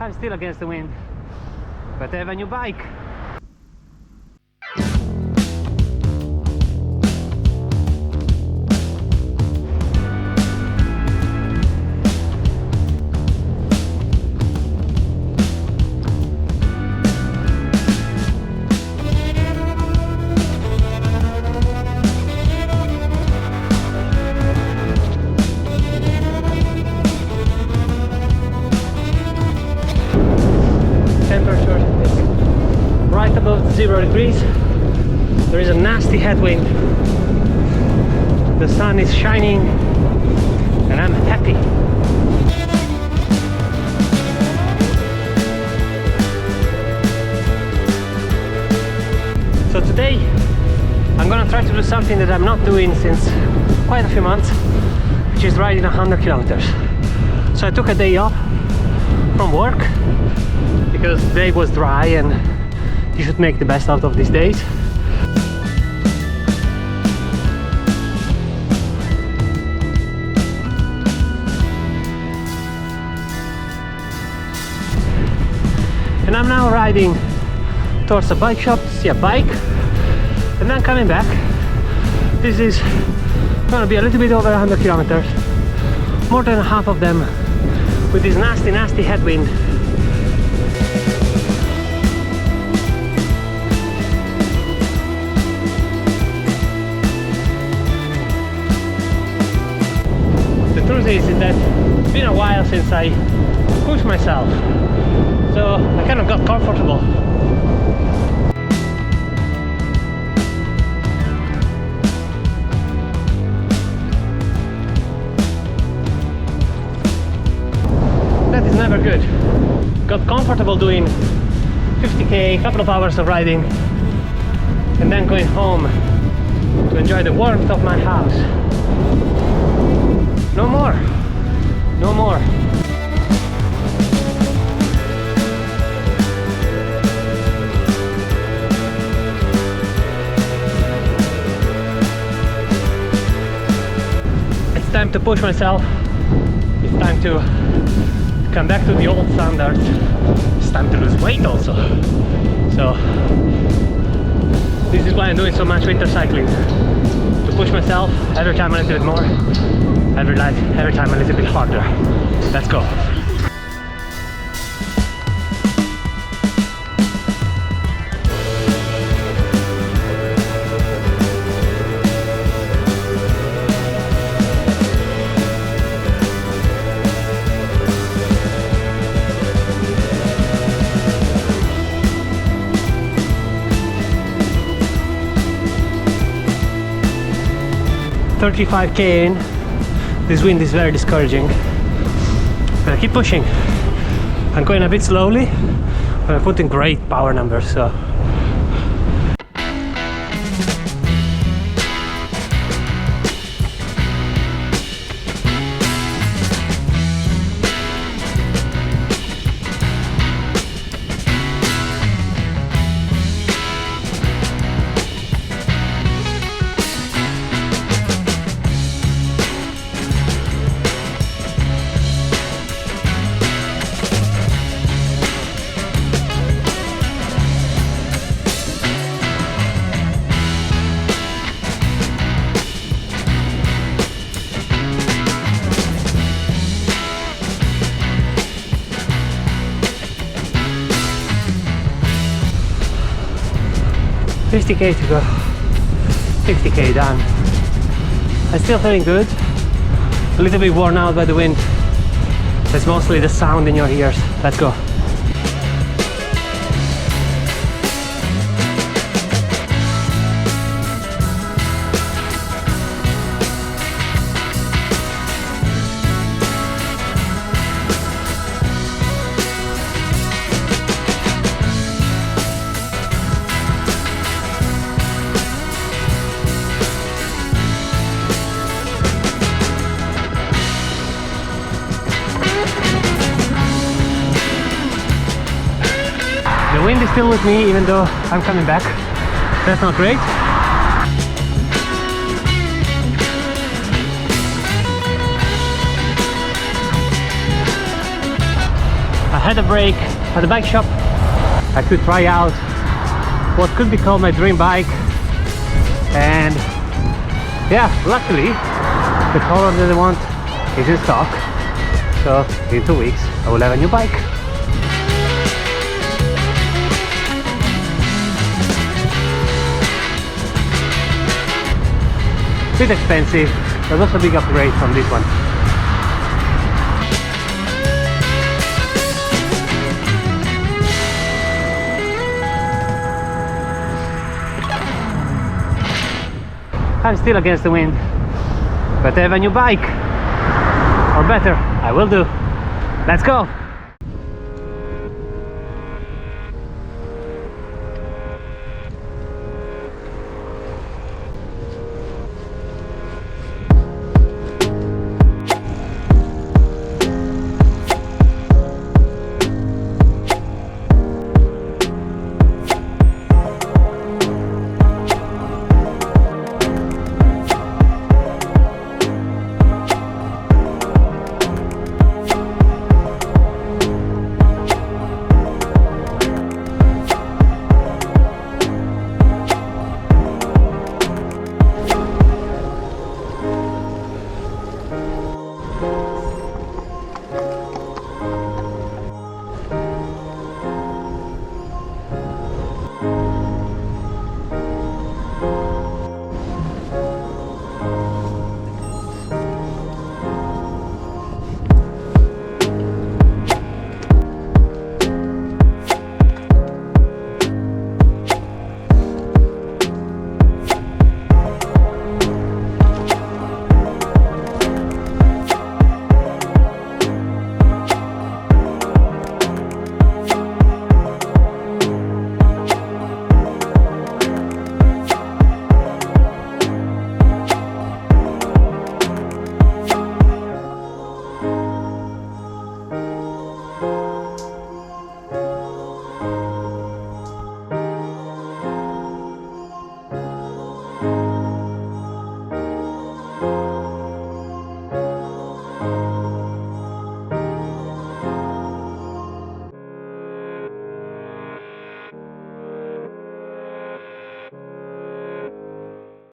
I'm still against the wind, but I have a new bike. Temperature is right above 0 degrees. There is a nasty headwind. The sun is shining and I'm happy. So today I'm gonna try to do something that I'm not doing since quite a few months, which is riding 100 kilometers. So I took a day off from work because the day was dry and you should make the best out of these days. And I'm now riding towards a bike shop to see a bike and then coming back. This is gonna be a little bit over 100 kilometers, more than half of them with this nasty headwind. The truth is that it's been a while since I pushed myself, so I kind of got comfortable. That is never good. Got comfortable doing 50k, a couple of hours of riding, and then going home to enjoy the warmth of my house. No more. No more. It's time to push myself. It's time to come back to the old standards. It's time to lose weight also. So this is why I'm doing so much winter cycling. To push myself every time a little bit more. Every time a little bit harder. Let's go. $35k in. This wind is very discouraging, but I keep pushing. I'm going a bit slowly, but I'm putting great power numbers, so. $50k to go, 50k done. I'm still feeling good, a little bit worn out by the wind. It's mostly the sound in your ears. Let's go. The wind is still with me even though I'm coming back. That's not great. I had a break at the bike shop. I could try out what could be called my dream bike, and yeah, luckily the color that I want is in stock, so in 2 weeks I will have a new bike. Bit expensive, but also a big upgrade from this one. I'm still against the wind, but I have a new bike, or better, I will do. Let's go!